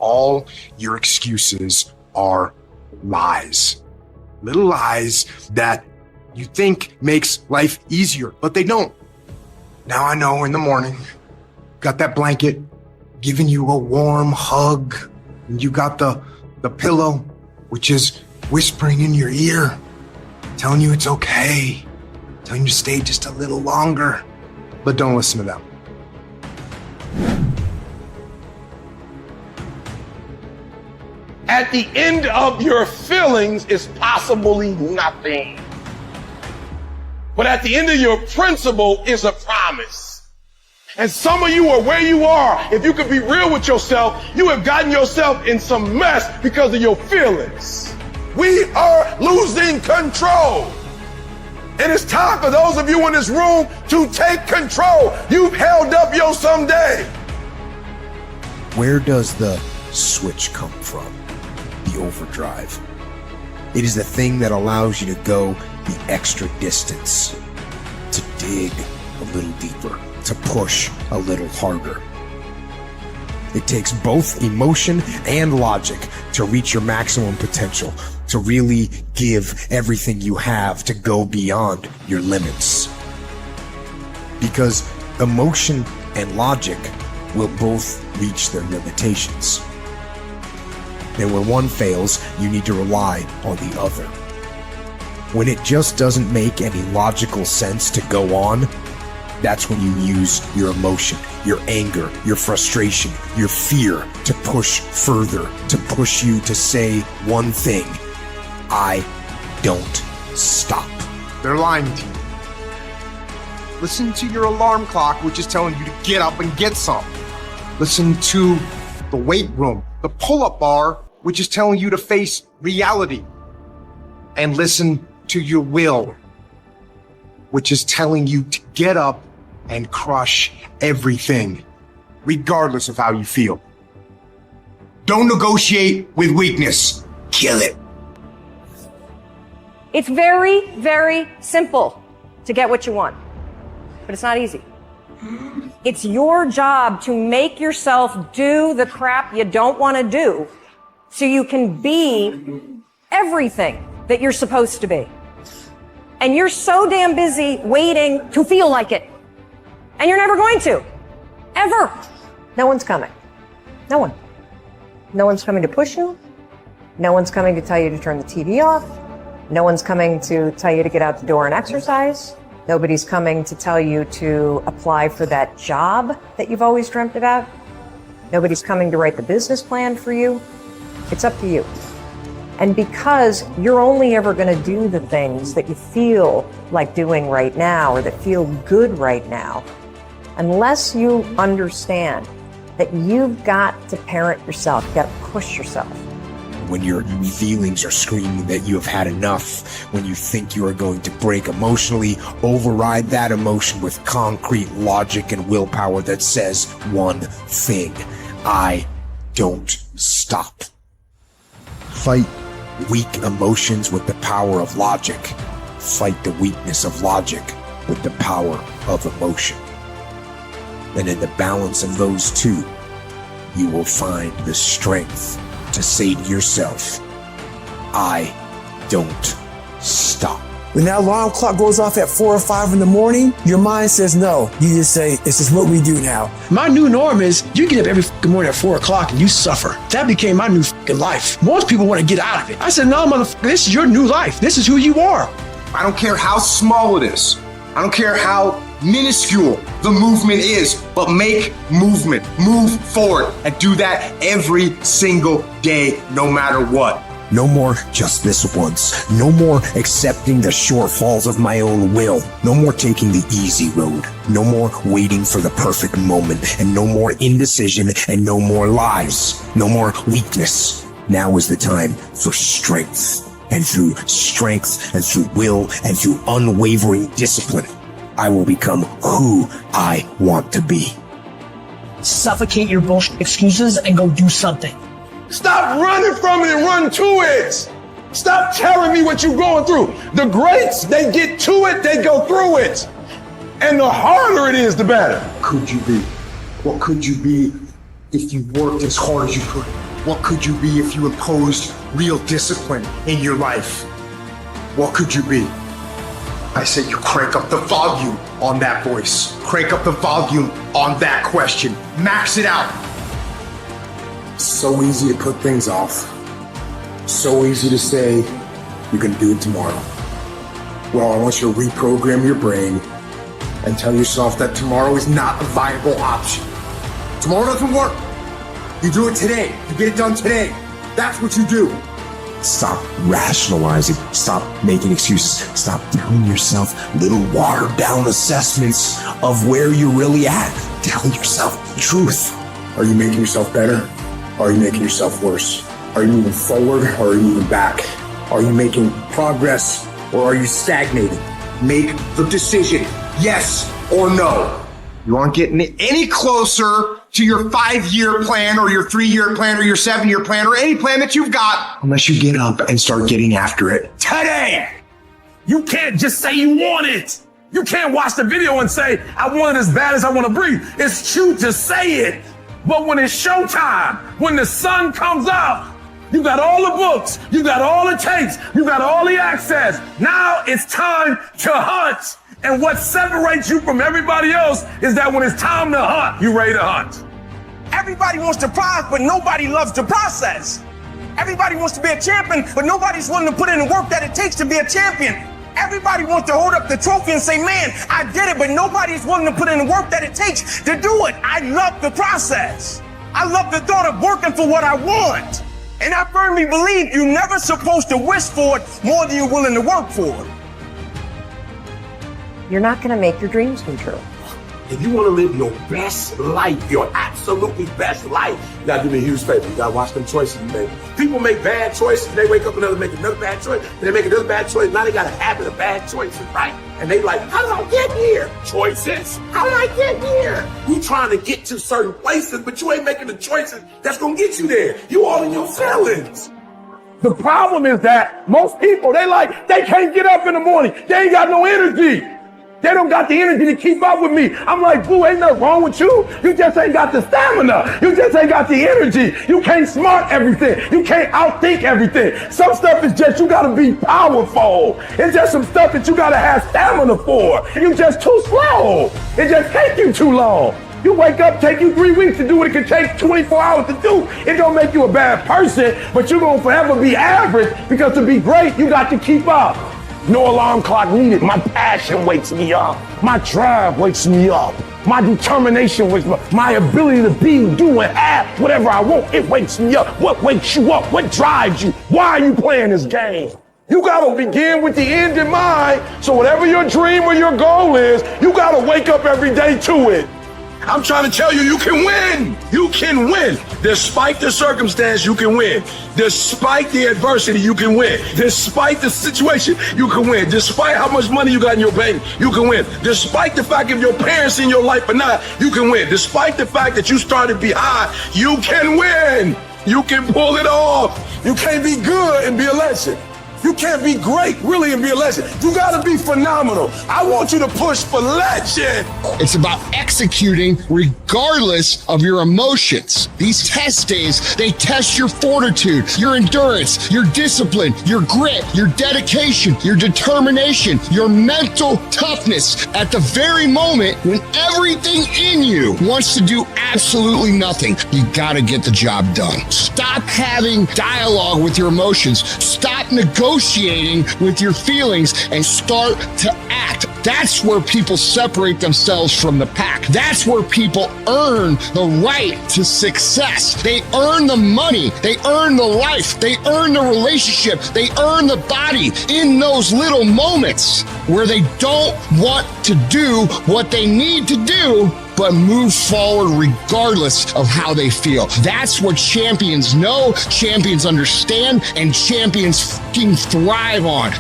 all your excuses are lies. Little lies that you think makes life easier, but they don't. Now I know in the morning, got that blanket giving you a warm hug, and you got the pillow, which is whispering in your ear, telling you it's okay, telling you to stay just a little longer, but don't listen to them. At the end of your feelings is possibly nothing. But at the end of your principle is a promise. And some of you are where you are. If you could be real with yourself, you have gotten yourself in some mess because of your feelings. We are losing control. And it's time for those of you in this room to take control. You've held up your someday. Where does the switch come from? The overdrive. It is the thing that allows you to go the extra distance, to dig a little deeper, to push a little harder. It takes both emotion and logic to reach your maximum potential, to really give everything you have, to go beyond your limits. Because emotion and logic will both reach their limitations. And when one fails, you need to rely on the other. When it just doesn't make any logical sense to go on, that's when you use your emotion, your anger, your frustration, your fear to push further, to push you to say one thing: I don't stop. They're lying to you. Listen to your alarm clock, which is telling you to get up and get some. Listen to the weight room, the pull-up bar, which is telling you to face reality. And listen to your will, which is telling you to get up and crush everything, regardless of how you feel. Don't negotiate with weakness. Kill it. It's very, very simple to get what you want, but it's not easy. It's your job to make yourself do the crap you don't want to do so you can be everything that you're supposed to be. And you're so damn busy waiting to feel like it. And you're never going to. Ever. No one's coming. No one. No one's coming to push you. No one's coming to tell you to turn the TV off. No one's coming to tell you to get out the door and exercise. Nobody's coming to tell you to apply for that job that you've always dreamt about. Nobody's coming to write the business plan for you. It's up to you. And because you're only ever going to do the things that you feel like doing right now or that feel good right now, unless you understand that you've got to parent yourself, you've got to push yourself. When your feelings are screaming that you have had enough, when you think you are going to break emotionally, override that emotion with concrete logic and willpower that says one thing: I don't stop. Fight weak emotions with the power of logic. Fight the weakness of logic with the power of emotion. And in the balance of those two, you will find the strength to say to yourself, I don't stop. When that alarm clock goes off at 4 or 5 in the morning, your mind says no. You just say, this is what we do now. My new norm is you get up every fucking morning at 4 o'clock and you suffer. That became my new fucking life. Most people want to get out of it. I said, no, motherfucker, this is your new life. This is who you are. I don't care how small it is. I don't care how minuscule the movement is, but make movement, move forward, and do that every single day, no matter what. No more just this once. No more accepting the shortfalls of my own will. No more taking the easy road. No more waiting for the perfect moment. And no more indecision and no more lies. No more weakness. Now is the time for strength. And through strength and through will and through unwavering discipline, I will become who I want to be. Suffocate your bullshit excuses and go do something. Stop running from it and run to it. Stop telling me what you're going through. The greats, they get to it, they go through it. And the harder it is, the better. Could you be? What could you be if you worked as hard as you could? What could you be if you imposed real discipline in your life? What could you be? I said you crank up the volume on that voice. Crank up the volume on that question. Max it out. So easy to put things off. So easy to say, you're gonna do it tomorrow. Well, I want you to reprogram your brain and tell yourself that tomorrow is not a viable option. Tomorrow doesn't work. You do it today. You get it done today. That's what you do. Stop rationalizing. Stop making excuses. Stop telling yourself little watered down assessments of where you're really at. Tell yourself the truth. Are you making yourself better? Or are you making yourself worse? Are you moving forward or are you moving back? Are you making progress or are you stagnating? Make the decision, yes or no. You aren't getting any closer to your 5-year plan or your 3-year plan or your 7-year plan or any plan that you've got unless you get up and start getting after it today. You can't just say you want it. You can't watch the video and say, I want it as bad as I want to breathe. It's cute to say it. But when it's showtime, when the sun comes out, you got all the books, you got all the tapes, you got all the access. Now it's time to hunt. And what separates you from everybody else is that when it's time to hunt, you're ready to hunt. Everybody wants to prize, but nobody loves the process. Everybody wants to be a champion, but nobody's willing to put in the work that it takes to be a champion. Everybody wants to hold up the trophy and say, man, I did it, but nobody's willing to put in the work that it takes to do it. I love the process. I love the thought of working for what I want. And I firmly believe you're never supposed to wish for it more than you're willing to work for it. You're not going to make your dreams come true. If you want to live your best life, your absolutely best life, you got to do me a huge favor. You got to watch them choices you make. People make bad choices. They wake up and make another bad choice. They make another bad choice. Now they got a habit of bad choices, right? And they like, how did I get here? Choices. How did I get here? You trying to get to certain places, but you ain't making the choices that's going to get you there. You all in your feelings. The problem is that most people, they can't get up in the morning. They ain't got no energy. They don't got the energy to keep up with me. I'm like, boo, ain't nothing wrong with you. You just ain't got the stamina. You just ain't got the energy. You can't smart everything. You can't outthink everything. Some stuff is just, you gotta be powerful. It's just some stuff that you gotta have stamina for. You just too slow. It just take you too long. You wake up, take you 3 weeks to do what it could take 24 hours to do. It don't make you a bad person, but you're gonna forever be average because to be great, you got to keep up. No alarm clock needed. My passion wakes me up. My drive wakes me up. My determination wakes me up. My ability to be, do, and have whatever I want, it wakes me up. What wakes you up? What drives you? Why are you playing this game? You gotta begin with the end in mind, so whatever your dream or your goal is, you gotta wake up every day to it. I'm trying to tell you, you can win. You can win. Despite the circumstance, you can win. Despite the adversity, you can win. Despite the situation, you can win. Despite how much money you got in your bank, you can win. Despite the fact if your parents in your life or not, you can win. Despite the fact that you started behind, you can win. You can pull it off. You can't be good and be a legend. You can't be great, really, and be a legend. You gotta be phenomenal. I want you to push for legend. It's about executing regardless of your emotions. These test days, they test your fortitude, your endurance, your discipline, your grit, your dedication, your determination, your mental toughness at the very moment when everything in you wants to do absolutely nothing. You gotta get the job done. Stop having dialogue with your emotions. Stop negotiating with your feelings and start to act. That's where people separate themselves from the pack. That's where people earn the right to success. They earn the money. They earn the life. They earn the relationship. They earn the body in those little moments where they don't want to do what they need to do, but move forward regardless of how they feel. That's what champions know, champions understand, and champions fucking thrive on.